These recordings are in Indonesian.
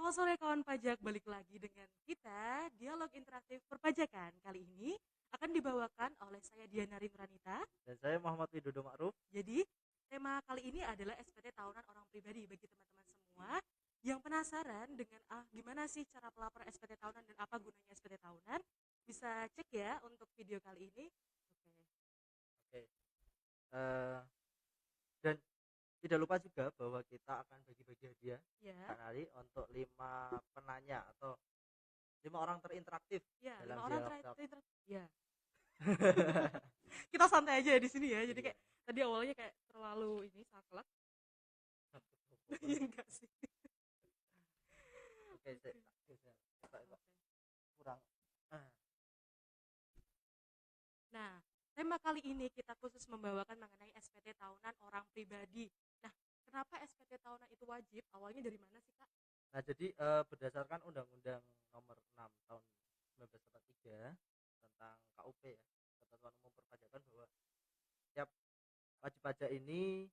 Selamat sore kawan pajak, balik lagi dengan kita Dialog Interaktif Perpajakan. Kali ini akan dibawakan oleh saya Diana Rinranita. Dan saya Muhammad Widodo Ma'ruf. Jadi tema kali ini adalah SPT tahunan orang pribadi. Bagi teman-teman semua yang penasaran dengan gimana sih cara pelaporan SPT tahunan dan apa gunanya SPT tahunan, bisa cek ya untuk video kali ini. Oke. Eh, dan tidak lupa juga bahwa kita akan bagi-bagi hadiah Ya, hari untuk 5 penanya atau 5 orang terinteraktif ya, dalam 5 orang dialog. terakhir. Ya, kita santai aja di sini ya. Jadi kayak tadi awalnya kayak terlalu ini saklek. Iya enggak sih. Oke, kurang. Nah, tema kali ini kita khusus membawakan mengenai SPT tahunan orang pribadi. Nah, kenapa SPT tahunan itu wajib? Awalnya dari mana sih, Kak? Nah, jadi berdasarkan Undang-Undang Nomor 6 Tahun 1943 tentang KUP ya, Ketentuan Umum Perpajakan, bahwa setiap wajib pajak ini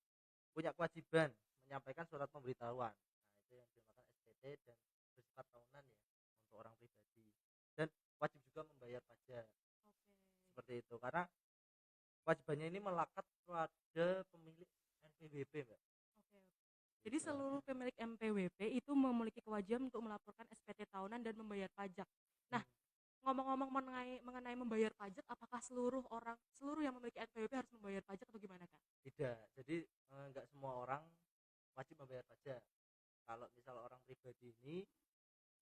punya kewajiban menyampaikan surat pemberitahuan. Nah, itu yang dinamakan SPT dan bersifat tahunan ya untuk orang pribadi. Dan wajib juga membayar pajak. Oke. Seperti itu. Karena kewajibannya ini melekat pada pemilik NPWP, Mbak. Oke. Jadi seluruh pemilik MPWP itu memiliki kewajiban untuk melaporkan SPT tahunan dan membayar pajak. Nah, ngomong-ngomong mengenai membayar pajak, apakah seluruh yang memiliki NPWP harus membayar pajak atau gimana, Kak? Tidak. Jadi enggak semua orang wajib membayar pajak. Kalau misal orang pribadi ini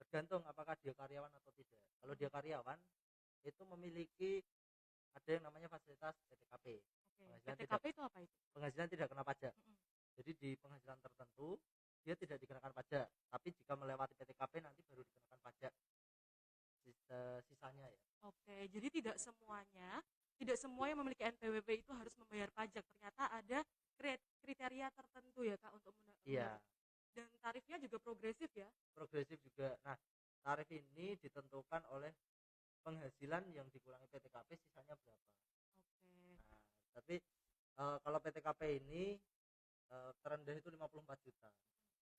tergantung apakah dia karyawan atau tidak. Kalau dia karyawan itu memiliki ada yang namanya fasilitas PTKP. Oke. PTKP itu apa itu? Penghasilan tidak kena pajak. Mm-mm. Jadi di penghasilan tertentu dia tidak dikenakan pajak, tapi jika melewati PTKP nanti baru dikenakan pajak sisanya ya. Oke, jadi tidak semua yang memiliki NPWP itu harus membayar pajak. Ternyata ada kriteria tertentu ya, Kak, untuk Iya, dan tarifnya juga progresif ya. progresif juga. Nah, tarif ini ditentukan oleh penghasilan yang dikurangi PTKP sisanya berapa. Oke. Nah, tapi kalau PTKP ini terendah itu 54 juta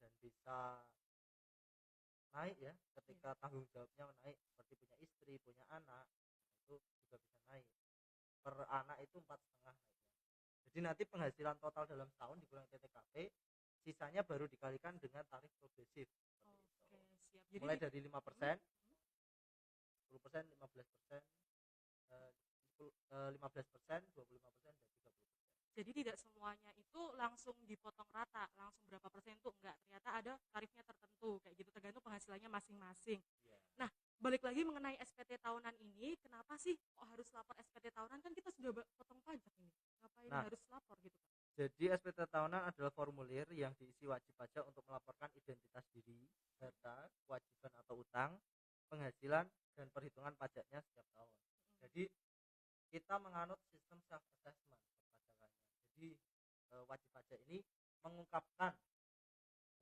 dan bisa naik ya ketika tanggung jawabnya naik, seperti punya istri, punya anak, itu juga bisa naik. Per anak itu 4,5 naiknya. Jadi nanti penghasilan total dalam setahun dikurangi PTKP, sisanya baru dikalikan dengan tarif progresif. Oke, siap. Jadi Mulai dari 5%, 10%, 15%, 15%, 25%, dan 30%. Jadi tidak semuanya itu langsung dipotong rata, langsung berapa persen tuh enggak. Ternyata ada tarifnya tertentu kayak gitu, tergantung penghasilannya masing-masing. Yeah. Nah, balik lagi mengenai SPT tahunan ini, kenapa sih kok harus lapor SPT tahunan? Kan kita sudah potong pajak ini. Ngapain harus lapor gitu, Kak? Jadi SPT tahunan adalah formulir yang diisi wajib pajak untuk melaporkan identitas diri, harta, kewajiban atau utang, penghasilan, dan perhitungan pajaknya setiap tahun. Jadi kita menganut sistem self assessment perpajakannya. Jadi wajib pajak ini mengungkapkan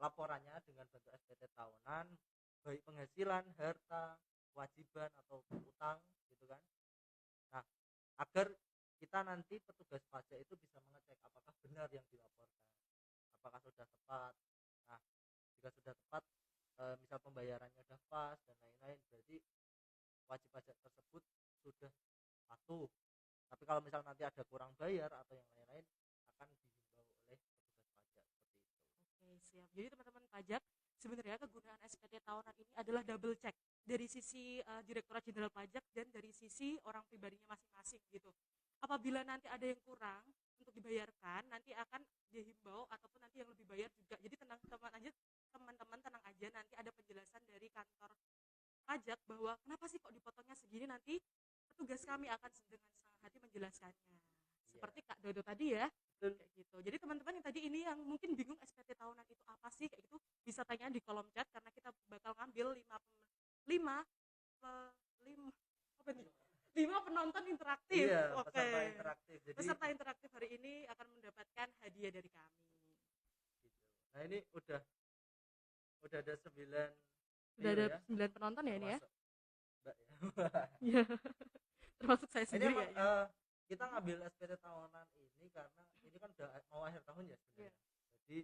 laporannya dengan bentuk SPT tahunan, baik penghasilan, harta, kewajiban atau utang gitu kan. Nah, agar kita nanti petugas pajak itu bisa mengecek apakah benar yang dilaporkan, apakah sudah tepat. Nah, jika sudah tepat, misal pembayarannya sudah pas dan lain-lain, berarti wajib pajak tersebut sudah patuh. Tapi kalau misal nanti ada kurang bayar atau yang lain-lain, akan dihimbau oleh petugas pajak seperti itu. Oke, siap. Jadi teman-teman pajak, sebenarnya kegunaan SPT tahunan ini adalah double check dari sisi Direktorat Jenderal Pajak dan dari sisi orang pribadinya masing-masing gitu. Apabila nanti ada yang kurang untuk dibayarkan, nanti akan dihimbau ataupun nanti yang lebih bayar juga. Jadi teman-teman tenang aja, nanti ada penjelasan dari kantor pajak bahwa kenapa sih kok dipotongnya segini, nanti petugas kami akan dengan senang hati menjelaskannya. Seperti Kak Dodo tadi ya. Betul. Kayak gitu. Jadi teman-teman yang tadi ini yang mungkin bingung SPT tahunan itu apa sih kayak gitu, bisa tanya di kolom chat karena kita bakal ngambil 5 penonton interaktif. Iya, Oke. peserta interaktif. Jadi peserta interaktif hari ini akan mendapatkan hadiah dari kami. gitu. Nah, ini udah ada 9 Sudah ada ya, 9 penonton ya ini ya. Mbak ya. Iya. Termasuk saya sendiri Ini ya. kita ngambil SPT tahunan ini karena ini kan udah mau akhir tahun ya sebenarnya. Jadi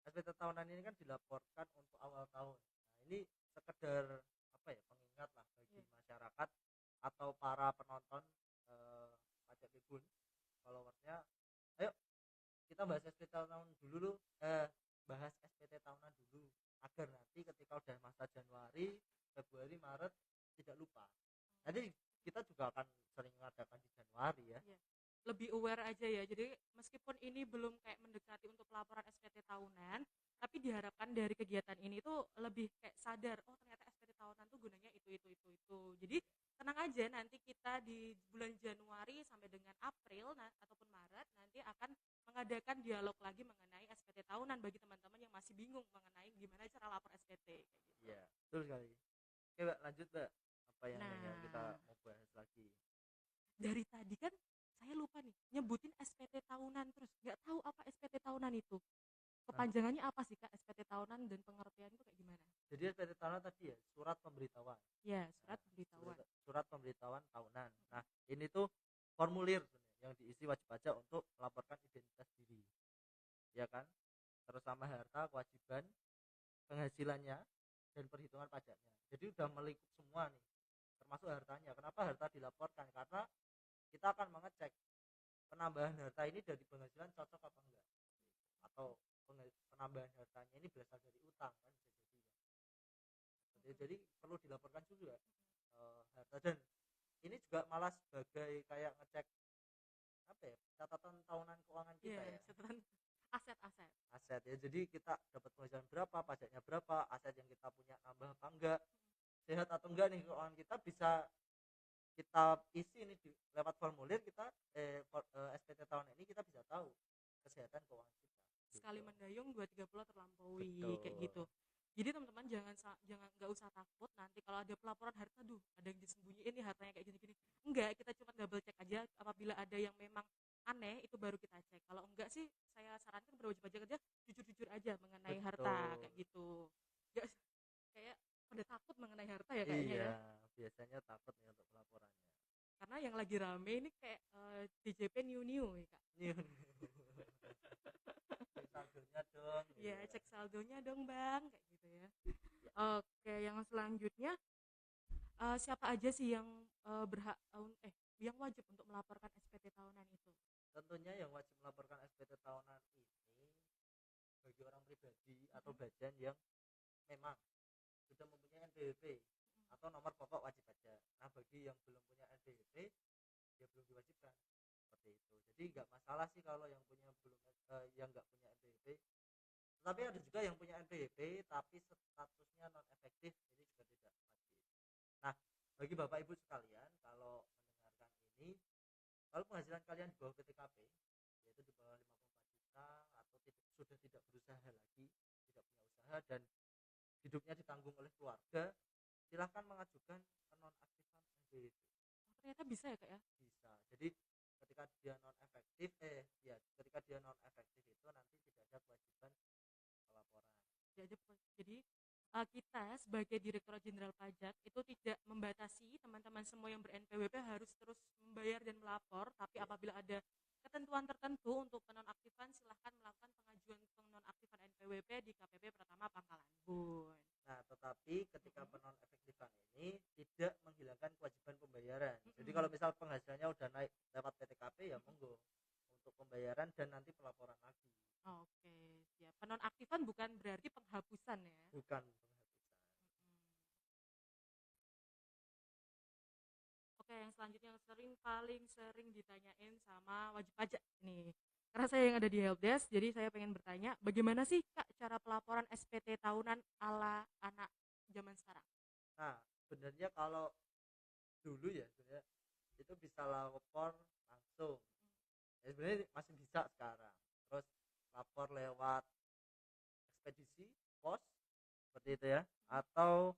SPT tahunan ini kan dilaporkan untuk awal tahun. Nah, ini sekedar apa ya, pengingat lah bagi Iya. masyarakat atau para penonton eh, pajak Tribun followersnya. Ayo kita bahas SPT tahunan dulu, bahas SPT tahunan dulu agar nanti ketika udah masa Januari, Februari, Maret tidak lupa. Nanti kita juga akan sering mengadakan di Januari ya. Iya. Lebih aware aja ya. Jadi meskipun ini belum kayak mendekati untuk pelaporan SPT tahunan, tapi diharapkan dari kegiatan ini tuh lebih kayak sadar, oh ternyata SPT tahunan tuh gunanya itu. Jadi tenang aja, nanti kita di bulan Januari sampai dengan April ataupun Maret nanti akan mengadakan dialog lagi mengenai SPT tahunan bagi teman-teman yang masih bingung mengenai gimana cara lapor SPT kayak gitu. Iya, betul sekali. Oke, Mbak, lanjut, Mbak. Apa yang kita Nah, mau bahas lagi? dari tadi kan saya lupa nih nyebutin SPT tahunan terus nggak tahu apa SPT tahunan itu. Nah, Kepanjangannya apa sih Kak SPT tahunan dan pengertian itu kayak gimana? jadi SPT tahunan tadi ya, surat pemberitahuan. Ya, Nah, surat pemberitahuan. surat pemberitahuan tahunan. Nah, ini tuh formulir sebenarnya yang diisi wajib pajak untuk melaporkan identitas diri. Ya kan? Terus sama harta, kewajiban, penghasilannya, dan perhitungan pajaknya. Jadi udah melingkup semua nih, termasuk hartanya. Kenapa harta dilaporkan? Karena kita akan mengecek penambahan harta ini dari penghasilan cocok apa enggak, atau penambahan hartanya ini berasal dari utang kan, bisa jadi ya. Jadi perlu dilaporkan juga harta. Dan ini juga malah sebagai kayak ngecek apa ya, catatan tahunan keuangan kita Iya, ya, catatan aset-aset. aset ya. Jadi kita dapat penghasilan berapa, pajaknya berapa, aset yang kita punya nambah apa enggak, sehat atau enggak nih keuangan kita, bisa kita isi ini lewat formulir. Kita SPT tahunan ini kita bisa tahu kesehatan keuangan kita Sekali gitu. mendayung 2-3 pulau terlampaui kayak Betul. gitu. Jadi teman-teman jangan nggak usah takut nanti kalau ada pelaporan harta, duh ada yang disembunyiin nih hartanya kayak gini-gini. Enggak, kita cuma double check aja, apabila ada yang memang aneh itu baru kita cek. Kalau enggak sih saya sarankan berwajib pajak aja jujur-jujur aja mengenai harta Betul. kayak gitu. Enggak kayak pada takut mengenai harta ya kayaknya Iya, ya. biasanya takut nih untuk pelaporannya. Karena yang lagi rame ini kayak DJP new ya Kak. Cek saldonya dong gitu Ya, ya. cek saldonya dong Bang kayak gitu ya. Ya, Oke, yang selanjutnya siapa aja sih yang berhak yang wajib untuk melaporkan SPT tahunan itu? tentunya yang wajib melaporkan SPT tahunan ini bagi orang pribadi atau Mm-mm. badan yang memang sudah mempunyai NPWP atau nomor pokok wajib pajak. Nah, bagi yang belum punya NPWP, ya belum diwajibkan seperti itu. Jadi nggak masalah sih kalau yang punya belum yang nggak punya NPWP. Tapi ada juga yang punya NPWP tapi statusnya non efektif, ini juga tidak wajib. Nah, bagi Bapak Ibu sekalian, kalau mendengarkan ini, kalau penghasilan kalian di bawah PTKP, yaitu di bawah 54 juta, atau sudah tidak berusaha lagi, tidak punya usaha, dan hidupnya ditanggung oleh keluarga, silahkan mengajukan penonaktifan NPWP. Oh, ternyata bisa ya Kak ya? Bisa. Jadi ketika dia non efektif, ketika dia non efektif itu nanti tidak ada kewajiban pelaporan. Jadi kita sebagai Direktorat Jenderal Pajak itu tidak membatasi teman-teman semua yang ber-NPWP harus terus membayar dan melapor, tapi Ya. apabila ada ketentuan tertentu untuk penonaktifan silahkan melakukan pengajuan penonaktifan NPWP di KPP Pratama Pangkalan Bun. Nah, tetapi ketika Mm-mm. penonefektifan ini tidak menghilangkan kewajiban pembayaran. Jadi Mm-mm. kalau misal penghasilannya udah naik lewat PTKP, ya monggo untuk pembayaran dan nanti pelaporan lagi. Oke, siap. Penonaktifan bukan berarti penghapusan ya. Bukan penghapusan. Mm-mm. Oke, yang selanjutnya yang paling sering ditanyain sama wajib pajak nih. Karena saya yang ada di helpdesk, jadi saya pengen bertanya, bagaimana sih Kak cara pelaporan SPT tahunan ala anak zaman sekarang? Nah, sebenarnya kalau dulu ya sebenarnya itu bisa lapor langsung. Ya, sebenarnya masih bisa sekarang. Terus lapor lewat ekspedisi, pos, seperti itu ya. Atau,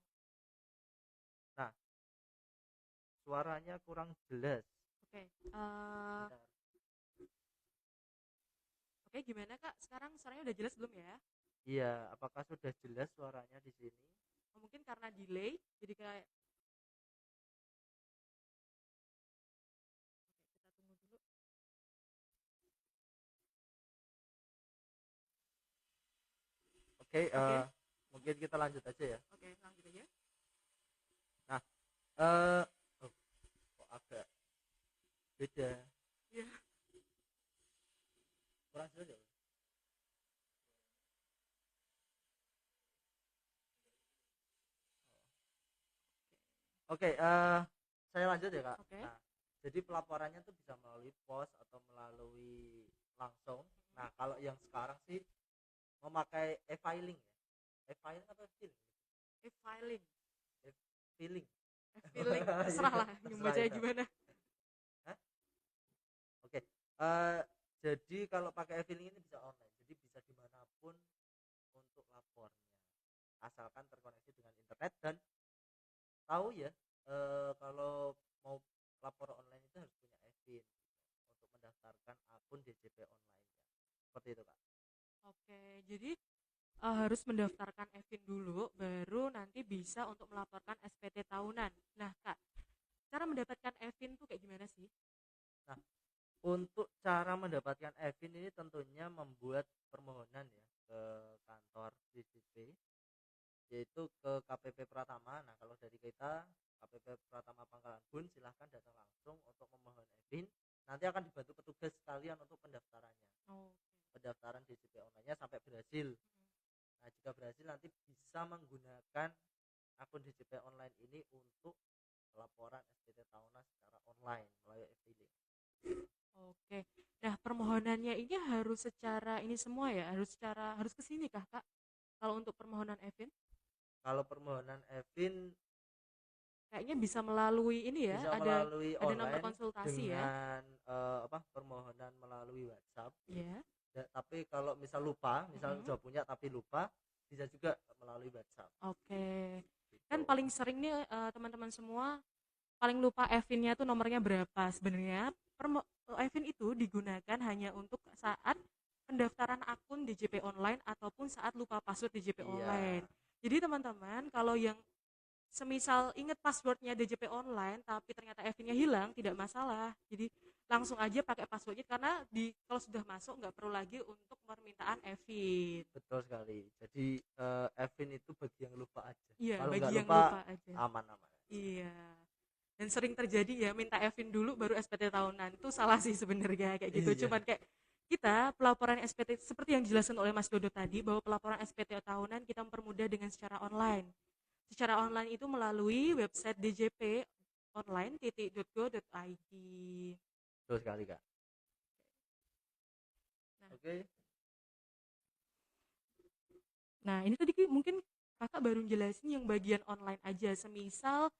nah, suaranya kurang jelas. Oke, Bentar. oke gimana Kak? Sekarang suaranya udah jelas belum ya? Iya, apakah sudah jelas suaranya di sini? Oh, mungkin karena delay, jadi kayak oke, kita tunggu dulu. Oke, Oke, Mungkin kita lanjut aja ya. Oke, lanjut aja. Nah, kok agak beda. Iya. Kurang jelas ya? Oke, saya lanjut ya, Kak. Oke. Nah, jadi pelaporannya tuh bisa melalui pos atau melalui langsung. Nah, kalau yang sekarang sih memakai e-filing ya. E-filing apa e-filing? E-filing, E-filing. e-filing, terserah lah yang Terserah bacanya itu. gimana. Hah? Oke. Jadi kalau pakai e-filing ini bisa online. Jadi bisa dimanapun untuk lapornya. Asalkan terkoneksi dengan internet dan tahu ya, kalau mau lapor online itu harus punya e-fin untuk mendaftarkan akun DJP online ya. Seperti itu, Kak. Oke, jadi harus mendaftarkan e-fin dulu, baru nanti bisa untuk melaporkan SPT tahunan. Nah, Kak, cara mendapatkan e-fin tuh kayak gimana sih? Nah, untuk cara mendapatkan e-fin ini tentunya membuat permohonan ya ke kantor DJP, yaitu ke KPP Pratama. Nah, kalau dari kita KPP Pratama Pangkalan Bun, silahkan datang langsung untuk memohon e-fin. Nanti akan dibantu petugas sekalian untuk pendaftarannya. Oh, Pendaftaran DJP online-nya sampai berhasil. Nah, jika berhasil nanti bisa menggunakan akun DJP online ini untuk laporan SPT tahunan secara online melalui e-filing. oke. Nah, permohonannya ini harus secara ini semua ya, harus ke sini kah, Kak? Kalau untuk permohonan e-fin? Kalau permohonan e-fin Kayaknya bisa melalui ini ya, bisa ada melalui nomor online konsultasi ya. dengan permohonan melalui WhatsApp. Ya. Tapi kalau misal lupa, misal Mm-mm. sudah punya tapi lupa, bisa juga melalui WhatsApp. Oke. Gitu. Kan paling sering nih teman-teman semua paling lupa e-fin-nya tuh nomornya berapa. Sebenarnya e-fin itu digunakan hanya untuk saat pendaftaran akun DJP online ataupun saat lupa password DJP Iya, online. Jadi teman-teman kalau yang semisal inget passwordnya DJP online tapi ternyata e-fin-nya hilang, tidak masalah. Jadi langsung aja pakai passwordnya karena kalau sudah masuk nggak perlu lagi untuk permintaan e-fin. betul sekali. Jadi e-fin itu bagi yang lupa aja. Iya, Kalau nggak bagi yang lupa, lupa aja. aman-aman. Iya. Dan sering terjadi ya minta e-fin dulu baru SPT tahunan. Itu salah sih sebenarnya kayak gitu. Iya, Cuman kayak kita pelaporan SPT seperti yang dijelaskan oleh Mas Dodo tadi bahwa pelaporan SPT tahunan kita mempermudah dengan secara online. Secara online itu melalui website DJP online.go.id. betul sekali, Kak. Nah, Oke. nah ini tadi mungkin kakak baru jelasin yang bagian online aja. Semisal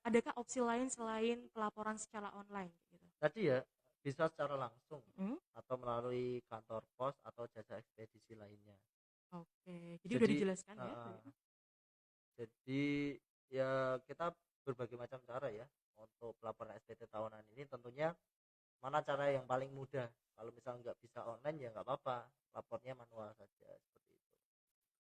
adakah opsi lain selain pelaporan secara online gitu? Tadi ya bisa secara langsung Hmm? atau melalui kantor pos atau jasa ekspedisi lainnya. Oke, jadi udah dijelaskan ya. Jadi ya kita berbagai macam cara ya untuk pelaporan SPT tahunan ini. Tentunya mana cara yang paling mudah. Kalau misalnya nggak bisa online ya nggak apa-apa, lapornya manual saja seperti itu.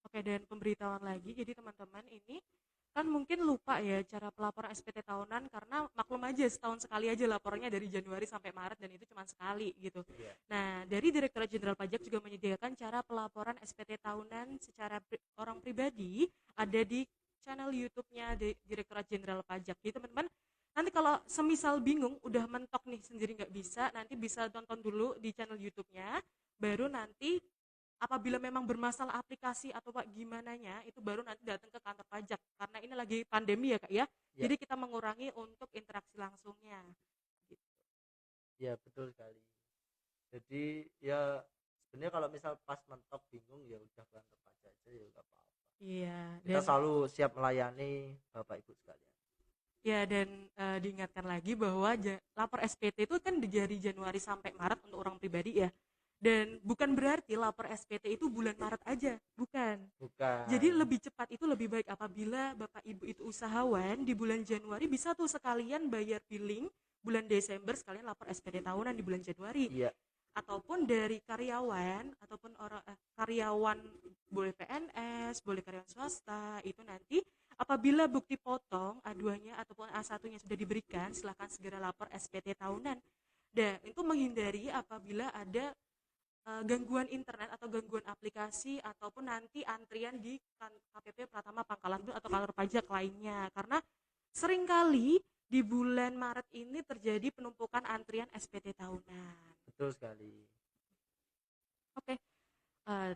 Oke, dan pemberitahuan lagi, jadi teman-teman ini kan mungkin lupa ya cara pelaporan SPT tahunan karena maklum aja setahun sekali aja laporannya dari Januari sampai Maret dan itu cuma sekali gitu. Iya. Nah, dari Direktorat Jenderal Pajak juga menyediakan cara pelaporan SPT tahunan secara orang pribadi ada di channel YouTube-nya Direktorat Jenderal Pajak. Jadi teman-teman nanti kalau semisal bingung udah mentok nih sendiri nggak bisa, nanti bisa tonton dulu di channel YouTube-nya, baru nanti apabila memang bermasalah aplikasi atau pak gimananya itu baru nanti datang ke kantor pajak karena ini lagi pandemi ya kak ya. Ya. Jadi kita mengurangi untuk interaksi langsungnya gitu. Ya betul sekali. Jadi ya sebenarnya kalau misal pas mentok bingung ya udah ke kantor pajak aja ya nggak apa-apa. Iya. Kita selalu siap melayani Bapak Ibu sekalian. Ya dan diingatkan lagi bahwa lapor SPT itu kan dari Januari sampai Maret untuk orang pribadi ya. Dan bukan berarti lapor SPT itu bulan Maret aja, bukan. Jadi lebih cepat itu lebih baik apabila Bapak Ibu itu usahawan di bulan Januari bisa tuh sekalian bayar billing bulan Desember sekalian lapor SPT tahunan di bulan Januari. Iya. Ataupun dari karyawan ataupun orang karyawan boleh PNS, boleh karyawan swasta itu nanti apabila bukti potong A2-nya ataupun A1-nya sudah diberikan silakan segera lapor SPT tahunan. Dan itu menghindari apabila ada gangguan internet atau gangguan aplikasi ataupun nanti antrian di KPP Pratama Pangkalan Bun atau kantor pajak lainnya, karena seringkali di bulan Maret ini terjadi penumpukan antrian SPT tahunan. Betul sekali. Oke,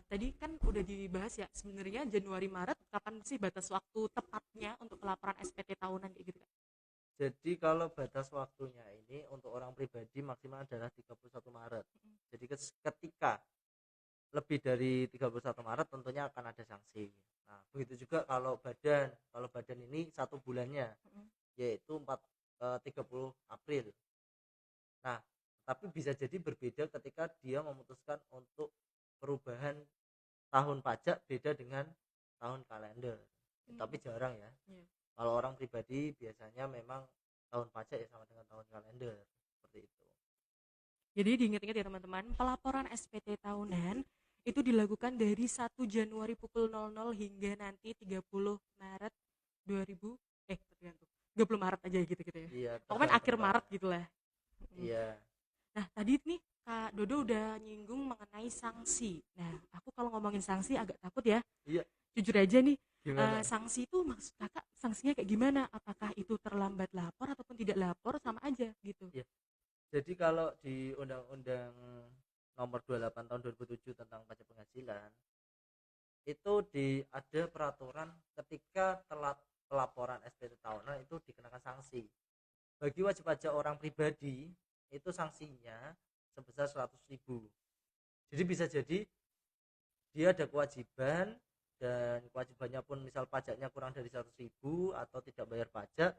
tadi kan udah dibahas ya sebenarnya Januari Maret kapan sih batas waktu tepatnya untuk pelaporan SPT tahunan kayak gitu kan? Jadi kalau batas waktunya ini untuk orang pribadi maksimal adalah 31 Maret. Jadi ketika lebih dari 31 Maret tentunya akan ada sanksi. Nah, begitu juga kalau badan ini 1 bulannya, yaitu 30 April. Nah, tapi bisa jadi berbeda ketika dia memutuskan untuk perubahan tahun pajak beda dengan tahun kalender. Tapi jarang ya. Kalau orang pribadi biasanya memang tahun pajak ya sama dengan tahun kalender, seperti itu. Jadi diingat-ingat ya teman-teman, pelaporan SPT tahunan itu dilakukan dari 1 Januari pukul 00 hingga nanti 30 Maret 2000 tergantung 30 Maret aja gitu ya. Iya, pokoknya akhir Maret gitulah. Iya. Nah, tadi nih Kak Dodo udah nyinggung mengenai sanksi. Nah, aku kalau ngomongin sanksi agak takut ya. Iya. Jujur aja nih, sanksi itu maksud kakak sanksinya kayak gimana? Apakah itu terlambat lapor ataupun tidak lapor sama aja gitu? Iya. Jadi kalau di Undang-Undang Nomor 28 Tahun 2007 tentang pajak penghasilan itu ada peraturan ketika telat pelaporan SPT tahunan itu dikenakan sanksi. Bagi wajib pajak orang pribadi itu sanksinya sebesar 100.000. Jadi bisa jadi dia ada kewajiban dan kewajibannya pun misal pajaknya kurang dari 100.000 atau tidak bayar pajak.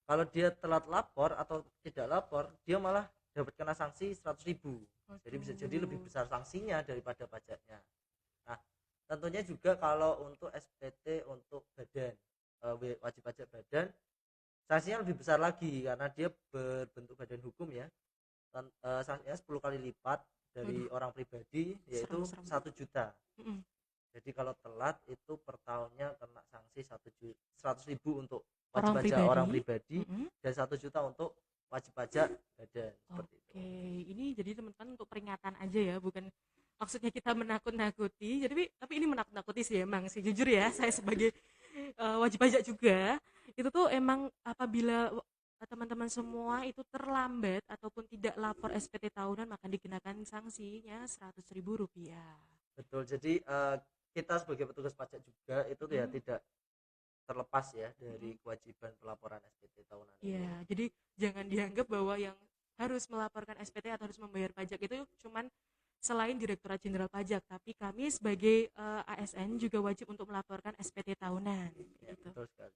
Kalau dia telat lapor atau tidak lapor, dia malah dapat kena sanksi 100.000. Jadi bisa jadi lebih besar sanksinya daripada pajaknya. Nah, tentunya juga kalau untuk SPT untuk badan wajib pajak badan, sanksinya lebih besar lagi karena dia berbentuk badan hukum ya. Sanksinya 10 kali lipat dari orang pribadi, yaitu 1 juta. Jadi kalau telat itu per tahunnya kena sanksi 100.000 untuk wajib pajak orang pribadi dan 1 juta untuk wajib pajak badan. Seperti itu. Oke, ini jadi teman-teman untuk peringatan aja ya, bukan maksudnya kita menakut-nakuti. Tapi ini menakut-nakuti sih emang sih, jujur ya, saya sebagai wajib pajak juga itu tuh emang apabila teman-teman semua itu terlambat ataupun tidak lapor SPT tahunan maka dikenakan sanksinya Rp100.000. Betul. Jadi kita sebagai petugas pajak juga itu ya tidak terlepas ya dari kewajiban pelaporan SPT tahunan. Iya, jadi jangan dianggap bahwa yang harus melaporkan SPT atau harus membayar pajak itu cuman selain Direktorat Jenderal Pajak, tapi kami sebagai ASN juga wajib untuk melaporkan SPT tahunan. Ya, gitu. Betul sekali.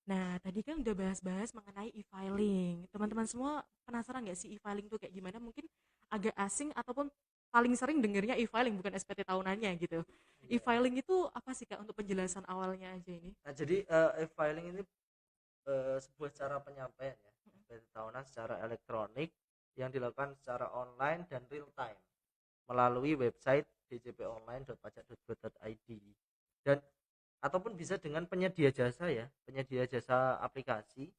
Nah, tadi kan udah bahas-bahas mengenai e-filing. Teman-teman semua penasaran nggak sih e-filing itu kayak gimana? Mungkin agak asing ataupun paling sering dengernya e-filing bukan SPT tahunannya gitu. Yeah. E-filing itu apa sih Kak untuk penjelasan awalnya aja ini? Nah, jadi e-filing ini sebuah cara penyampaian ya SPT tahunan secara elektronik yang dilakukan secara online dan real time melalui website djponline.pajak.go.id dan ataupun bisa dengan penyedia jasa ya, penyedia jasa aplikasi.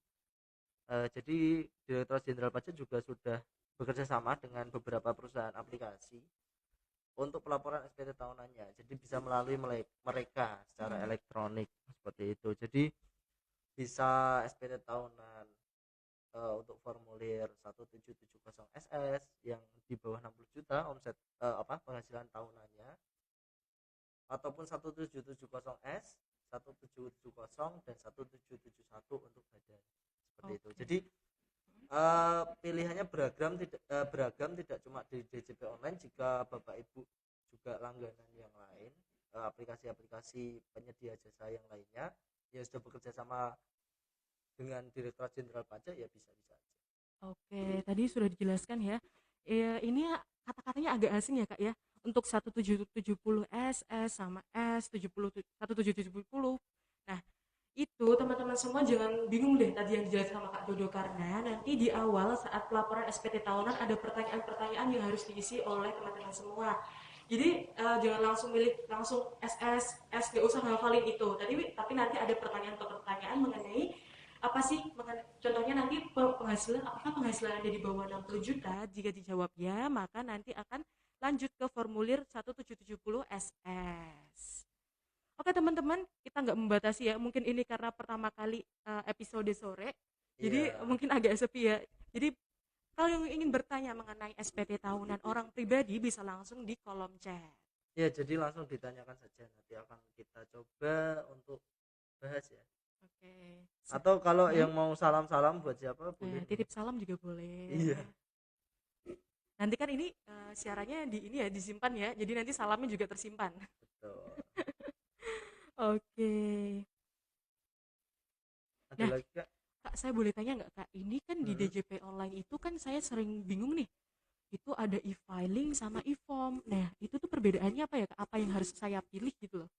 Jadi Direktorat Jenderal Pajak juga sudah bekerja sama dengan beberapa perusahaan aplikasi untuk pelaporan SPT tahunannya. Jadi bisa melalui mereka secara elektronik seperti itu. Jadi bisa SPT tahunan untuk formulir 1770SS yang di bawah 60 juta omset penghasilan tahunannya, ataupun 1770S, 1770 dan 1771 untuk badan. Seperti itu. Jadi pilihannya beragam tidak cuma di DJP online. Jika Bapak Ibu juga langganan yang lain, aplikasi-aplikasi penyedia jasa yang lainnya yang sudah bekerja sama dengan Direktorat Jenderal Pajak ya bisa-bisa aja. Oke, tadi sudah dijelaskan ya. Ini kata-katanya agak asing ya Kak ya. Untuk 1770 SS sama S1770. Nah, itu teman-teman semua jangan bingung deh tadi yang dijelaskan sama Kak Dodo, karena nanti di awal saat pelaporan SPT tahunan ada pertanyaan-pertanyaan yang harus diisi oleh teman-teman semua. Jadi jangan langsung SS, S gak usah ngafalin itu. Tapi nanti ada pertanyaan mengenai Apa sih contohnya nanti penghasilan, apakah penghasilan Anda di bawah 60 juta? Jika dijawab ya, maka nanti akan lanjut ke formulir 1770 SS. Oke teman-teman, kita nggak membatasi ya. Mungkin ini karena pertama kali episode sore, jadi Iya. mungkin agak sepi ya. Jadi kalau yang ingin bertanya mengenai SPT tahunan orang pribadi bisa langsung di kolom chat. Ya, jadi langsung ditanyakan saja, nanti akan kita coba untuk bahas ya. Oke. Atau kalau Hmm? yang mau salam-salam buat siapa boleh nih. Titip salam juga boleh. Iya, Nanti kan ini siarannya di ini ya disimpan ya. Jadi nanti salamnya juga tersimpan. betul. Oke. Ada Nah, lagi Kak? Kak, saya boleh tanya nggak Kak? Ini kan di Hmm, DJP online itu kan saya sering bingung nih. Itu ada e-filing sama e-form. Nah, itu tuh perbedaannya apa ya Kak? Apa yang harus saya pilih gitu loh?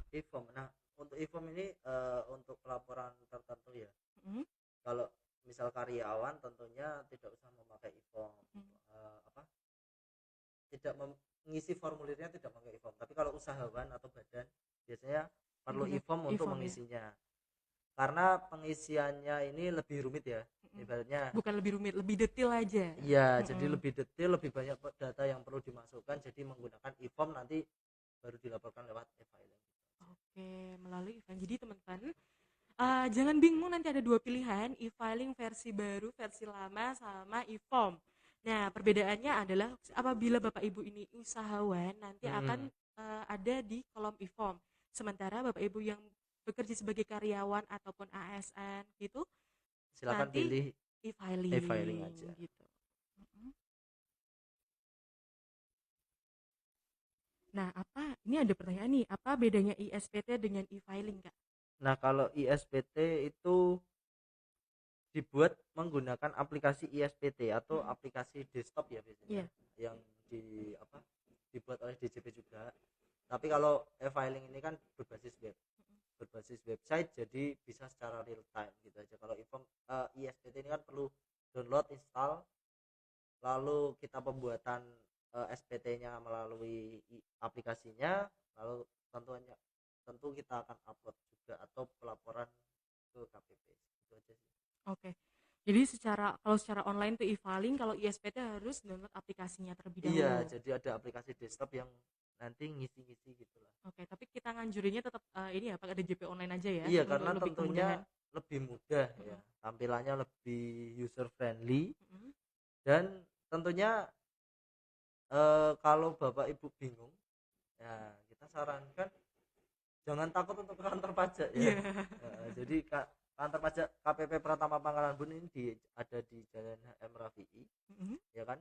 e-form. Nah, untuk e-form ini untuk pelaporan tertentu ya. Hmm? Kalau misal karyawan tentunya tidak usah memakai e-form. Hmm. Apa? Tidak mengisi formulirnya tidak memakai e-form. Tapi kalau usahawan atau badan biasanya perlu Menggunakan e-form untuk e-form ya. mengisinya. Karena pengisiannya ini lebih rumit ya. Ibaratnya Bukan lebih rumit, lebih detail aja. iya, jadi lebih detail, lebih banyak data yang perlu dimasukkan. Jadi menggunakan e-form nanti baru dilaporkan lewat e-filing. Oke, melalui e-filing. Jadi teman-teman, jangan bingung nanti ada dua pilihan, e-filing versi baru, versi lama, sama e-form. Nah, perbedaannya adalah apabila Bapak Ibu ini usahawan, nanti akan Hmm, ada di kolom e-form. Sementara Bapak Ibu yang bekerja sebagai karyawan ataupun ASN gitu, silakan nanti pilih e-filing e-filing aja. gitu. Mm-mm. Nah, ini ada pertanyaan nih, apa bedanya ISPT dengan e-filing, Kak? Nah, kalau ISPT itu dibuat menggunakan aplikasi ISPT atau Mm-mm. aplikasi desktop ya biasanya, Iya. yang di apa dibuat oleh DJP juga. Tapi kalau e-filing ini kan berbasis web, berbasis website, jadi bisa secara real time gitu aja. Kalau ISPT ini kan perlu download, install, lalu kita pembuatan SPT-nya melalui aplikasinya, lalu tentu kita akan upload juga atau pelaporan ke KPP itu aja sih. Oke. Jadi kalau secara online tuh e-filing, kalau ISPT harus download aplikasinya terlebih Iya, dahulu. jadi ada aplikasi desktop yang nanti ngisi-ngisi gitulah. Oke, tapi kita nganjurinnya tetap ini ya pakai DJP online aja ya Iya, untuk karena lebih tentunya kemudahan. lebih mudah ya, Mm-mm. tampilannya lebih user friendly. Mm-mm. Dan tentunya kalau Bapak Ibu bingung, ya kita sarankan jangan takut untuk ke kantor pajak ya. Iya. Jadi kantor pajak KPP Pratama Pangkalan Bun ini ada di Jalan HM Rafi'i, Mm-mm. ya kan?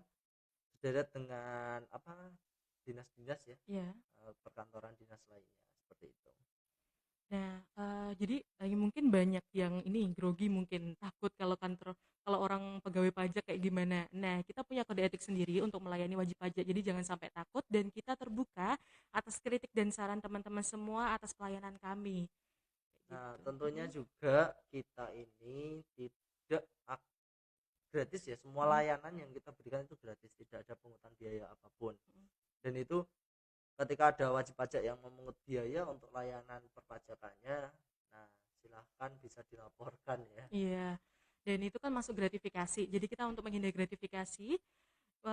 Sederet dengan apa dinas-dinas ya, Iya. perkantoran dinas lainnya seperti itu. Nah, jadi mungkin banyak yang ini grogi mungkin takut kalau orang pegawai pajak kayak gimana. Nah, kita punya kode etik sendiri untuk melayani wajib pajak. Jadi jangan sampai takut dan kita terbuka atas kritik dan saran teman-teman semua atas pelayanan kami. Kayak Nah, gitu. tentunya Mm-mm. juga kita ini tidak gratis ya, semua Mm-mm. layanan yang kita berikan itu gratis, tidak ada pungutan biaya apapun. Mm-mm. Dan itu ketika ada wajib pajak yang memungut biaya untuk layanan perpajakannya, nah silahkan bisa dilaporkan ya. Iya. Dan itu kan masuk gratifikasi. Jadi kita untuk menghindari gratifikasi,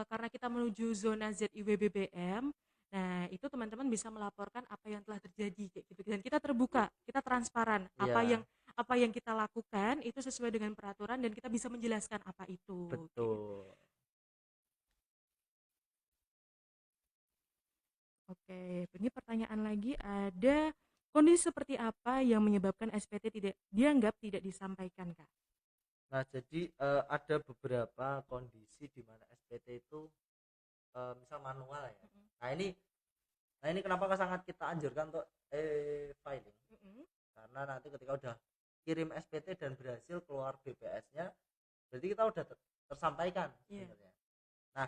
karena kita menuju zona ZIWBBM, nah itu teman-teman bisa melaporkan apa yang telah terjadi kayak gitu. Dan kita terbuka, kita transparan. Iya, Apa yang kita lakukan itu sesuai dengan peraturan dan kita bisa menjelaskan apa itu. Kayak gitu. betul. Oke, ini pertanyaan lagi ada kondisi seperti apa yang menyebabkan SPT tidak dianggap tidak disampaikan, Kak? Nah, jadi ada beberapa kondisi di mana SPT itu misal manual ya. Mm-mm. Nah, ini kenapa sangat kita anjurkan untuk filing? Mm-mm. Karena nanti ketika udah kirim SPT dan berhasil keluar BPS-nya, berarti kita udah tersampaikan Iya. sebenarnya. Nah,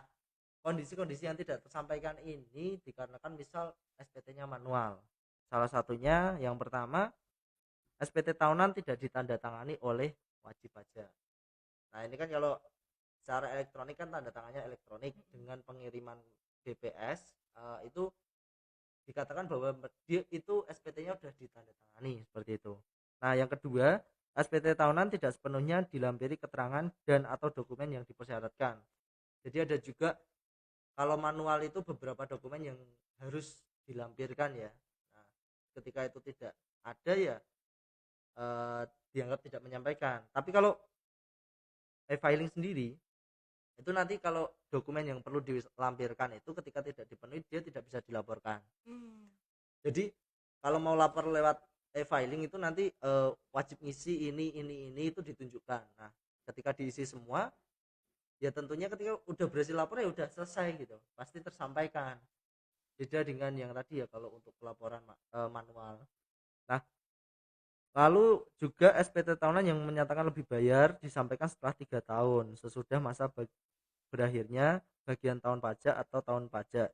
kondisi-kondisi yang tidak tersampaikan ini dikarenakan misal SPT-nya manual. Salah satunya yang pertama, SPT tahunan tidak ditandatangani oleh wajib pajak. Nah, ini kan kalau secara elektronik kan tanda tangannya elektronik, Mm-mm. dengan pengiriman BPS itu dikatakan bahwa dia itu SPT-nya sudah ditandatangani seperti itu. Nah, yang kedua, SPT tahunan tidak sepenuhnya dilampiri keterangan dan atau dokumen yang dipersyaratkan. Jadi ada juga kalau manual itu beberapa dokumen yang harus dilampirkan ya. Nah, ketika itu tidak ada ya dianggap tidak menyampaikan. Tapi kalau e-filing sendiri itu nanti kalau dokumen yang perlu dilampirkan itu ketika tidak dipenuhi dia tidak bisa dilaporkan. Jadi kalau mau lapor lewat e-filing itu nanti wajib ngisi ini itu ditunjukkan. Nah, ketika diisi semua ya tentunya ketika udah berhasil lapor ya udah selesai gitu, pasti tersampaikan. Beda dengan yang tadi ya kalau untuk pelaporan manual. Nah, lalu juga SPT tahunan yang menyatakan lebih bayar disampaikan setelah 3 tahun sesudah masa berakhirnya bagian tahun pajak atau tahun pajak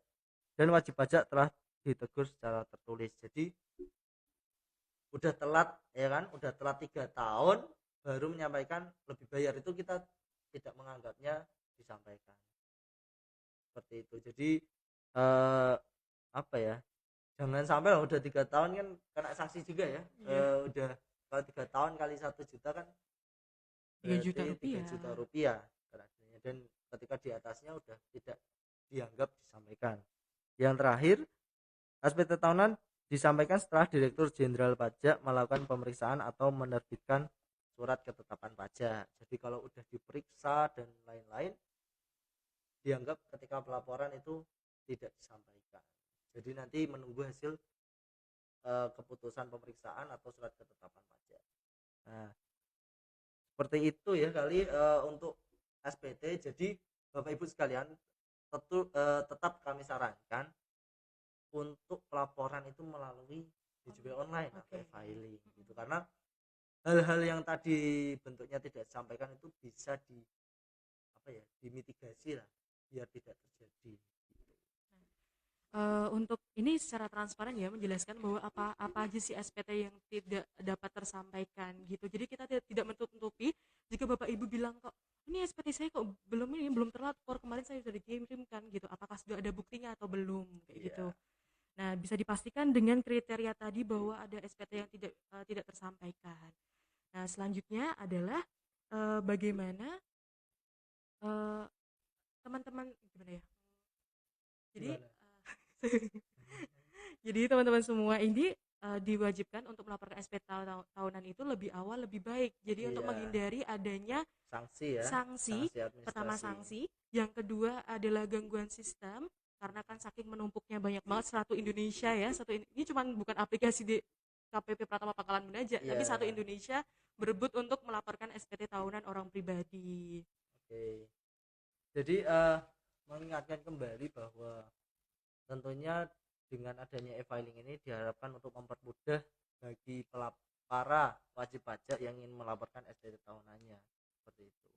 dan wajib pajak telah ditegur secara tertulis. Jadi udah telat ya kan, udah telat 3 tahun baru menyampaikan lebih bayar, itu kita tidak menganggapnya disampaikan seperti itu. Jadi apa ya, jangan sampai udah 3 tahun kan kena sanksi juga ya. Udah kalau 3 tahun kali 1 juta kan 3 juta berarti 3 rupiah. juta rupiah dan ketika di atasnya udah tidak dianggap disampaikan. Yang terakhir, SPT tahunan disampaikan setelah Direktur Jenderal Pajak melakukan pemeriksaan atau menerbitkan surat ketetapan pajak. Jadi kalau udah diperiksa dan lain-lain dianggap ketika pelaporan itu tidak disampaikan. Jadi nanti menunggu hasil keputusan pemeriksaan atau surat ketetapan pajak. Nah, seperti itu ya kali untuk SPT. Jadi Bapak Ibu sekalian tetap kami sarankan untuk pelaporan itu melalui DJP online atau e-filing gitu, karena hal-hal yang tadi bentuknya tidak disampaikan itu bisa dimitigasi lah biar tidak terjadi. Untuk ini secara transparan ya menjelaskan bahwa apa aja sih SPT yang tidak dapat tersampaikan gitu. Jadi kita tidak menutup-nutupi jika Bapak Ibu bilang kok ini SPT saya kok belum terlapor, kemarin saya sudah dikirimkan gitu. Apakah sudah ada buktinya atau belum kayak gitu. Nah, bisa dipastikan dengan kriteria tadi bahwa ada SPT yang tidak tersampaikan. Nah, selanjutnya adalah bagaimana teman-teman gimana ya? Jadi jadi teman-teman semua ini diwajibkan untuk melaporkan SPT tahunan itu lebih awal lebih baik. Jadi untuk menghindari adanya sanksi pertama sanksi, yang kedua adalah gangguan sistem karena kan saking menumpuknya banyak banget satu Indonesia ya, ini cuman bukan aplikasi di KPP Pratama Pangkalan Bun aja, tapi satu Indonesia berebut untuk melaporkan SPT tahunan orang pribadi. Oke. Jadi mengingatkan kembali bahwa tentunya dengan adanya e-filing ini diharapkan untuk mempermudah bagi para wajib pajak yang ingin melaporkan SPT tahunannya seperti itu.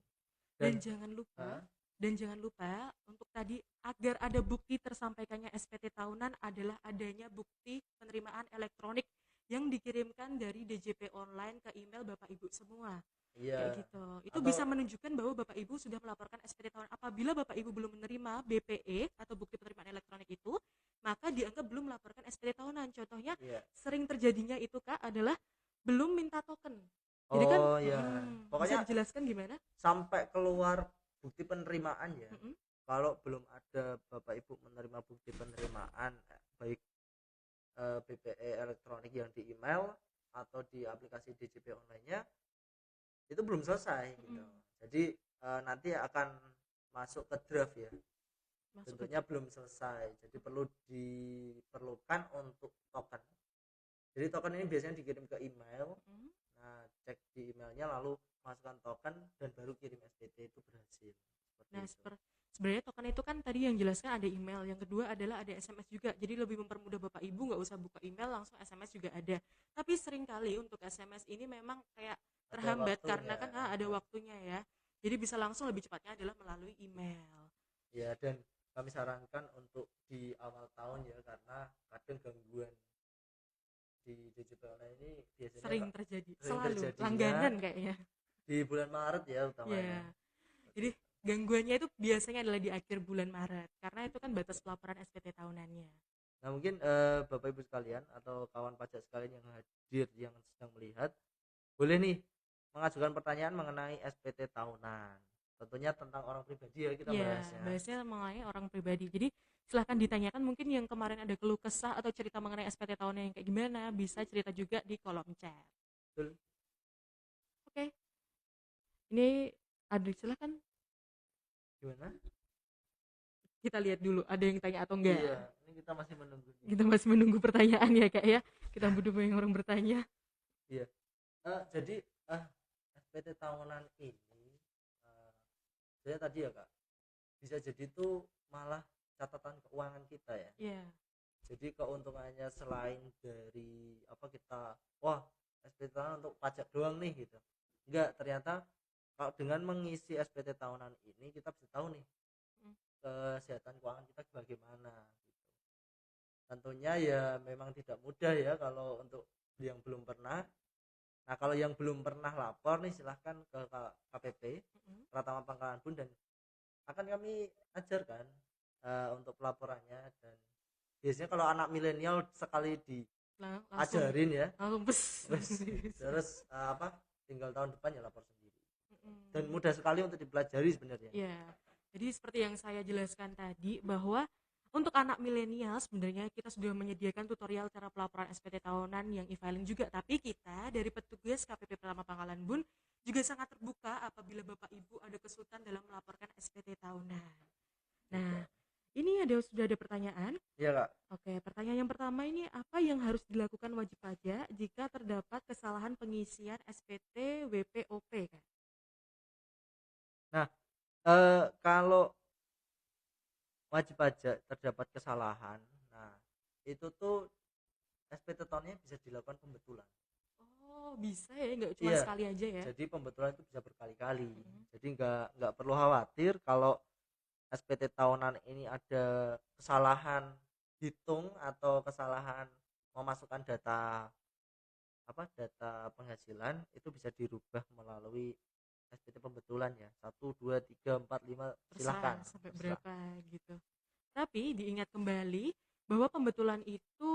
Dan jangan lupa untuk tadi agar ada bukti tersampaikannya SPT tahunan adalah adanya bukti penerimaan elektronik yang dikirimkan dari DJP online ke email Bapak Ibu semua. Kayak gitu. Itu bisa menunjukkan bahwa Bapak Ibu sudah melaporkan SPT tahunan. Apabila Bapak Ibu belum menerima BPE atau bukti penerimaan elektronik itu, maka dianggap belum melaporkan SPT tahunan. Contohnya sering terjadinya itu Kak adalah belum minta token. Jadi kan pokoknya bisa dijelaskan gimana? Sampai keluar bukti penerimaan ya. Kalau belum ada Bapak Ibu menerima bukti penerimaan baik BPE elektronik yang di email atau di aplikasi DJP online-nya, itu belum selesai gitu. Jadi nanti akan masuk ke draft ya. Tentunya belum selesai. Jadi diperlukan untuk token. Jadi token ini biasanya dikirim ke email. Nah, cek di emailnya lalu masukkan token dan baru kirim SPT, itu berhasil. Sebenarnya token itu kan tadi yang jelaskan ada email, yang kedua adalah ada SMS juga. Jadi lebih mempermudah Bapak Ibu, nggak usah buka email, langsung SMS juga ada. Tapi seringkali untuk SMS ini memang kayak terhambat karena kan ada waktunya ya. Jadi bisa langsung lebih cepatnya adalah melalui email. Ya, dan kami sarankan untuk di awal tahun ya, karena kadang gangguan di DJP online ini biasanya sering terjadi langganan kayaknya di bulan Maret ya utamanya. Jadi gangguannya itu biasanya adalah di akhir bulan Maret karena itu kan batas pelaporan SPT tahunannya. Nah, mungkin Bapak Ibu sekalian atau kawan pajak sekalian yang hadir yang sedang melihat, boleh nih mengajukan pertanyaan mengenai SPT tahunan. Tentunya tentang orang pribadi ya kita Ya, bahasnya. bahasnya mengenai orang pribadi. Jadi silahkan ditanyakan, mungkin yang kemarin ada keluh kesah atau cerita mengenai SPT tahunan yang kayak gimana, bisa cerita juga di kolom chat. Betul. Oke, ini ada, silahkan Gimana? kita lihat dulu ada yang tanya atau enggak. Iya, ini kita masih menunggu. Kita masih menunggu pertanyaan ya kak ya. Kita menunggu yang orang bertanya. Iya. Jadi SPT tahunan ini saya tadi ya kak, bisa jadi itu malah catatan keuangan kita ya. Iya. Jadi keuntungannya selain dari apa kita, wah SPT tahunan untuk pajak doang nih gitu. Enggak, ternyata kalau dengan mengisi SPT tahunan ini kita bisa tahu nih kesehatan keuangan kita bagaimana gitu. Tentunya ya memang tidak mudah ya kalau untuk yang belum pernah. Nah kalau yang belum pernah lapor nih silahkan ke KPP Pratama Pangkalan Bun dan akan kami ajarkan untuk pelaporannya. Dan biasanya kalau anak milenial sekali diajarin ya langsung terus tinggal tahun depan ya lapor sendiri. Dan mudah sekali untuk dipelajari sebenarnya. Iya. Jadi seperti yang saya jelaskan tadi, bahwa untuk anak milenial sebenarnya kita sudah menyediakan tutorial cara pelaporan SPT tahunan yang e-filing juga, tapi kita dari petugas KPP Pratama Pangkalan Bun juga sangat terbuka apabila Bapak Ibu ada kesulitan dalam melaporkan SPT tahunan. Nah, ini sudah ada pertanyaan. Iya kak. Oke, pertanyaan yang pertama ini, apa yang harus dilakukan wajib pajak jika terdapat kesalahan pengisian SPT WPOP kak? Nah, kalau wajib pajak terdapat kesalahan, nah itu tuh SPT tahunnya bisa dilakukan pembetulan. Oh, bisa ya, nggak cuma Iya, sekali aja ya? jadi pembetulan itu bisa berkali-kali. Jadi nggak perlu khawatir kalau SPT tahunan ini ada kesalahan hitung atau kesalahan memasukkan data data penghasilan, itu bisa dirubah melalui SPT pembetulan ya. 1, 2, 3, 4, 5 silahkan Sampai berapa gitu. Tapi diingat kembali bahwa pembetulan itu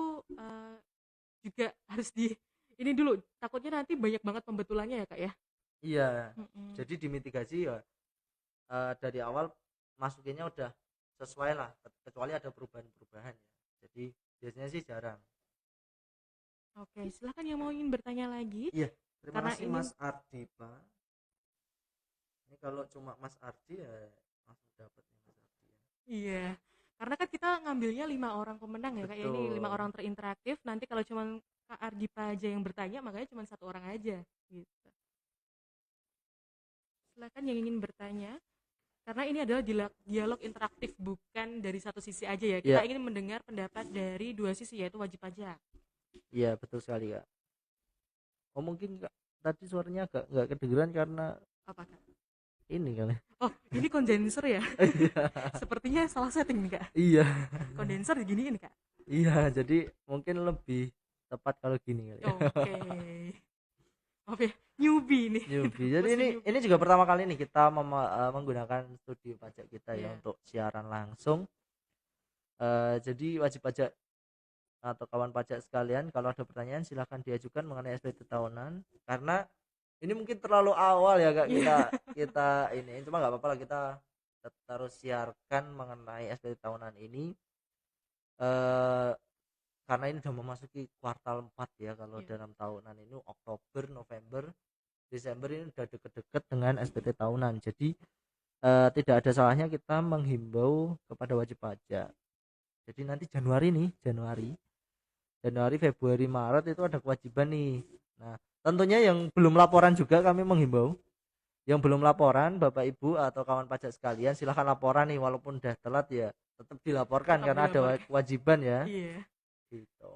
juga harus ini dulu, takutnya nanti banyak banget pembetulannya ya kak ya. Iya. Jadi dimitigasi ya dari awal masukinnya udah sesuai lah, kecuali ada perubahan-perubahan ya. Jadi biasanya sih jarang. Oke, silahkan yang mau ingin bertanya lagi. Iya, terima Karena kasih ini Mas Ardi Pak. Ini kalau cuma Mas Ardi ya langsung dapat nih Mas Ardi ya. iya, karena kan kita ngambilnya 5 orang pemenang ya kak ya, ini 5 orang terinteraktif. Nanti kalau cuma Kak Ardipa aja yang bertanya, makanya cuma 1 orang aja gitu. Silakan yang ingin bertanya, karena ini adalah dialog interaktif, bukan dari satu sisi aja ya. Kita ingin mendengar pendapat dari dua sisi, yaitu wajib pajak. Iya, betul sekali kak. Oh mungkin kak, tadi suaranya agak nggak kedengeran karena apa kak? Ini kali. Oh, ini kondenser ya? Sepertinya salah setting nih kak. Iya. Kondenser diginiin kak. Iya, jadi mungkin lebih tepat kalau gini kali. Oke. Oke, newbie nih. Newbie. Jadi ini juga pertama kali nih kita menggunakan studio pajak kita ya untuk siaran langsung. Jadi wajib pajak atau kawan pajak sekalian, kalau ada pertanyaan silahkan diajukan mengenai SPT tahunan, karena ini mungkin terlalu awal ya kak kita ini, cuma nggak apa-apa lah, kita terus siarkan mengenai SPT tahunan ini karena ini sudah memasuki kuartal 4 ya. Kalau dalam tahunan ini Oktober, November, Desember ini udah deket-deket dengan SPT tahunan. Jadi tidak ada salahnya kita menghimbau kepada wajib pajak. Jadi nanti Januari, Februari, Maret itu ada kewajiban nih. Nah, tentunya yang belum laporan juga kami menghimbau. Yang belum laporan, Bapak Ibu atau kawan pajak sekalian, silahkan laporan nih, walaupun udah telat ya tetap dilaporkan karena ada kewajiban ya. Iya. Gitu.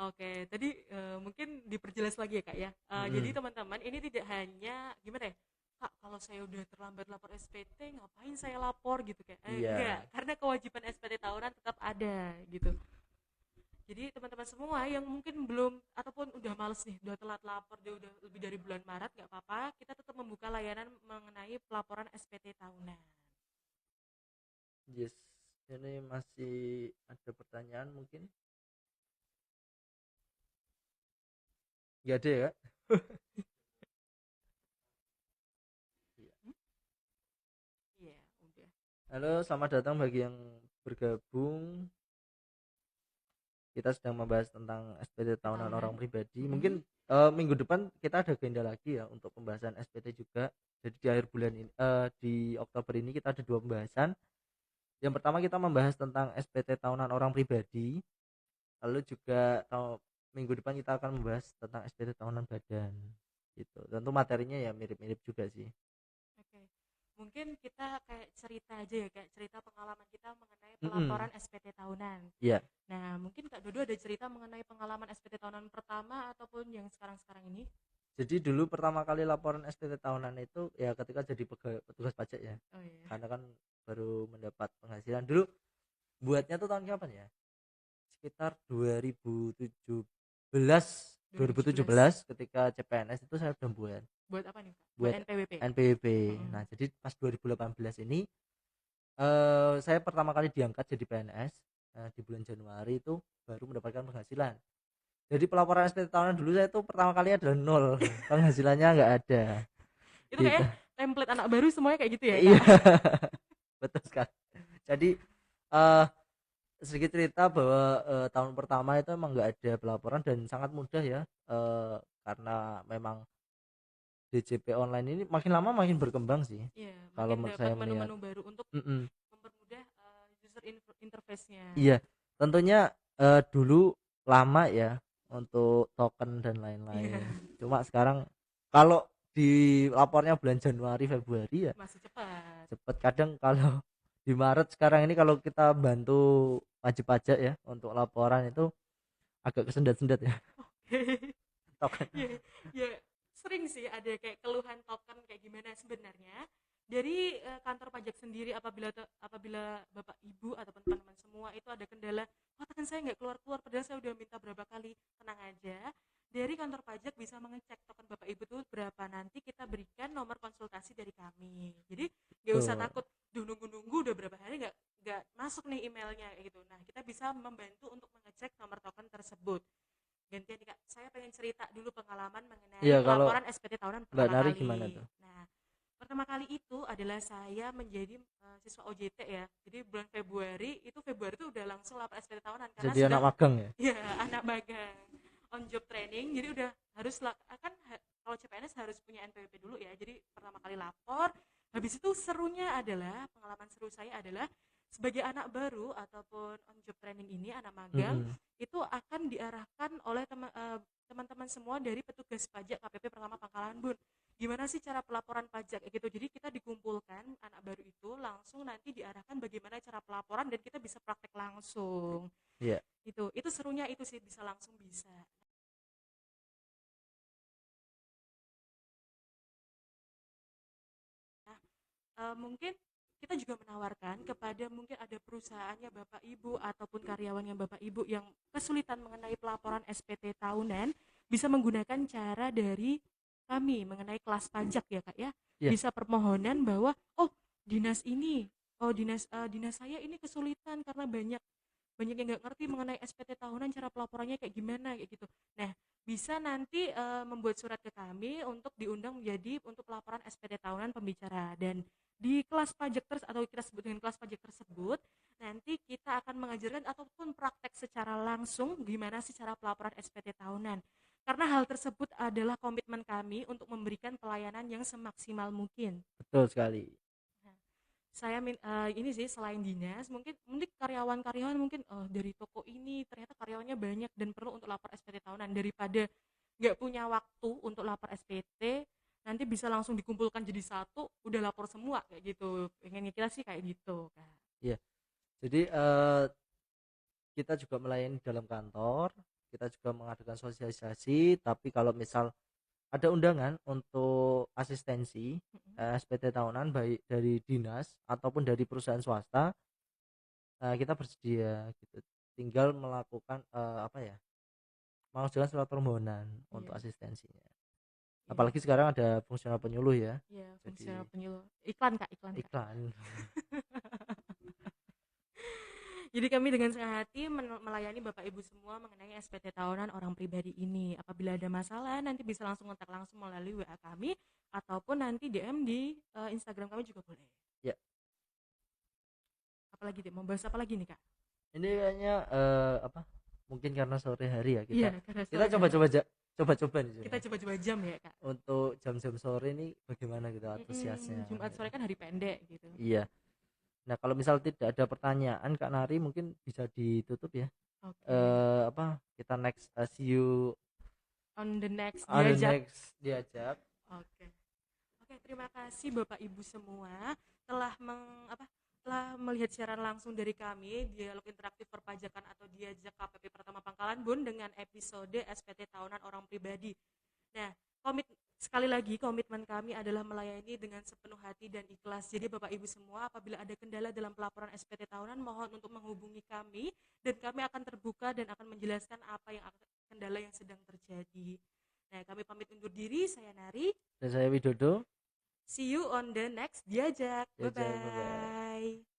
Oke, tadi mungkin diperjelas lagi ya kak ya. Jadi teman-teman, ini tidak hanya gimana ya, kak kalau saya udah terlambat lapor SPT ngapain saya lapor gitu kayak. Enggak, karena kewajiban SPT tahunan tetap ada gitu. Jadi teman-teman semua yang mungkin belum ataupun udah males nih, udah telat lapor, dia udah lebih dari bulan Maret, nggak apa-apa, kita tetap membuka layanan mengenai pelaporan SPT tahunan. Yes, ini masih ada pertanyaan mungkin? Nggak ada ya? Halo, selamat datang bagi yang bergabung. Kita sedang membahas tentang SPT tahunan Tahunan. orang pribadi. Mm-mm. Mungkin minggu depan kita ada agenda lagi ya untuk pembahasan SPT juga. Jadi di akhir bulan ini, di Oktober ini kita ada 2 pembahasan. Yang pertama kita membahas tentang SPT tahunan orang pribadi. Lalu juga minggu depan kita akan membahas tentang SPT tahunan badan. Gitu. Tentu materinya ya mirip-mirip juga sih. Oke. Mungkin kita kayak cerita aja ya, kayak cerita pengalaman kita mengenai Mm-mm. pelaporan SPT tahunan. Iya. Nah, mungkin Kak Dodo ada cerita mengenai pengalaman SPT tahunan pertama ataupun yang sekarang-sekarang ini? Jadi dulu pertama kali laporan SPT tahunan itu ya ketika jadi petugas pajak ya. Oh iya. Karena kan baru mendapat penghasilan dulu. Buatnya tuh tahun kapan ya? Sekitar 2017 2017. ketika CPNS itu saya udah Buat apa nih, Kak? Buat buat NPWP. NPWP. Mm-mm. Nah, jadi pas 2018 ini saya pertama kali diangkat jadi PNS di bulan Januari itu baru mendapatkan penghasilan. Jadi pelaporan SPT tahunan dulu saya tuh pertama kali adalah nol, penghasilannya nggak ada. Itu Gitu. kayak template anak baru semuanya kayak gitu ya, Iya, Kak? betul sekali. Jadi eh sedikit cerita bahwa tahun pertama itu emang nggak ada pelaporan dan sangat mudah ya, karena memang DJP online ini makin lama makin berkembang sih Iya, kalau makin dapat saya melihat. menu-menu baru untuk Mm-mm. mempermudah user interface-nya. Iya, tentunya dulu lama ya untuk token dan Iya, lain-lain. Cuma sekarang kalau di lapornya bulan Januari Februari ya masih cepat. cepet. Kadang kalau di Maret sekarang ini kalau kita bantu wajib pajak ya untuk laporan itu agak kesendat-sendat ya. Token. Ya, ya sering sih ada kayak keluhan token kayak gimana sebenarnya dari kantor pajak sendiri apabila Bapak Ibu ataupun teman-teman semua itu ada kendala, oh token saya nggak keluar-keluar padahal saya udah minta berapa kali, tenang aja. Dari kantor pajak bisa mengecek token Bapak Ibu tuh berapa, nanti kita berikan nomor konsultasi dari kami. Jadi nggak usah Tuh. takut nunggu-nunggu udah berapa hari nggak masuk nih emailnya kayak gitu. Nah, kita bisa membantu untuk mengecek nomor token tersebut. Gantian nih Kak, saya pengen cerita dulu pengalaman mengenai Iya, kalau pelaporan SPT tahunan Mbak pertama Nari gimana kali. tuh? Nah, pertama kali itu adalah saya menjadi siswa OJT ya. Jadi bulan Februari itu udah langsung lapor SPT tahunan karena Jadi sudah anak magang ya? ya anak magang on job training. Jadi udah harus kalau CPNS harus punya NPWP dulu ya. Jadi pertama kali lapor. Habis itu serunya adalah pengalaman seru saya adalah sebagai anak baru ataupun on job training ini anak magang Mm-mm. itu akan diarahkan oleh teman-teman semua dari petugas pajak KPP pertama Pangkalan Bun. Gimana sih cara pelaporan pajak kayak gitu. Jadi kita dikumpulkan anak baru itu langsung nanti diarahkan bagaimana cara pelaporan dan kita bisa praktek langsung. Iya. Itu serunya itu sih bisa langsung bisa. Nah, mungkin kita juga menawarkan kepada mungkin ada perusahaannya Bapak Ibu ataupun karyawannya Bapak Ibu yang kesulitan mengenai pelaporan SPT tahunan, bisa menggunakan cara dari kami mengenai kelas pajak ya Kak ya. Iya, Bisa permohonan bahwa oh dinas ini, oh dinas saya ini kesulitan karena banyak banyak yang nggak ngerti mengenai SPT tahunan, cara pelaporannya kayak gimana kayak gitu. Nah, bisa nanti membuat surat ke kami untuk diundang menjadi untuk pelaporan SPT tahunan pembicara, dan di kelas pajak atau kita sebut dengan kelas pajak tersebut nanti kita akan mengajarkan ataupun praktek secara langsung gimana sih cara pelaporan SPT tahunan, karena hal tersebut adalah komitmen kami untuk memberikan pelayanan yang semaksimal mungkin. betul sekali. Nah, ini sih selain dinas mungkin mungkin karyawan-karyawan mungkin dari toko ini ternyata karyawannya banyak dan perlu untuk lapor SPT tahunan, daripada nggak punya waktu untuk lapor SPT, nanti bisa langsung dikumpulkan jadi satu udah lapor semua kayak gitu, pengennya kita sih kayak gitu Kak. Iya. Jadi kita juga melayani dalam kantor, kita juga mengadakan sosialisasi, tapi kalau misal ada undangan untuk asistensi Mm-mm. SPT tahunan baik dari dinas ataupun dari perusahaan swasta, kita bersedia gitu. Tinggal melakukan apa ya? Mengajukan surat permohonan Iya, untuk asistensinya. iya, Apalagi sekarang ada fungsional penyuluh ya. iya, fungsional Jadi penyuluh, iklan Kak, iklan Kak. iklan. Jadi kami dengan senang hati melayani Bapak Ibu semua mengenai SPT tahunan orang pribadi ini. Apabila ada masalah nanti bisa langsung kontak langsung melalui WA kami ataupun nanti DM di Instagram kami juga boleh. Ya, Apalagi deh, mau bahas apa lagi nih Kak? Ini kayaknya apa? Mungkin karena sore hari ya Iya, kita karena kita sore hari. coba-coba nih Kita coba-coba jam ya Kak. untuk jam-jam sore ini bagaimana gitu antusiasnya. Jumat sore kan hari pendek gitu. Iya. Nah, kalau misal tidak ada pertanyaan Kak Nari mungkin bisa ditutup ya. Oke. Apa? Kita next see you On the next on the diajak. next diajak. Oke. Oke, terima kasih Bapak Ibu semua telah telah melihat siaran langsung dari kami Dialog Interaktif Perpajakan atau Diajak KPP Pertama Pangkalan Bun dengan episode SPT Tahunan Orang Pribadi. Nah, sekali lagi komitmen kami adalah melayani dengan sepenuh hati dan ikhlas. Jadi Bapak Ibu semua, apabila ada kendala dalam pelaporan SPT tahunan, mohon untuk menghubungi kami dan kami akan terbuka dan akan menjelaskan apa yang kendala yang sedang terjadi. Nah, kami pamit undur diri. Saya Nari. Dan saya Widodo. See you on the next Diajak. Diajak, Bye-bye.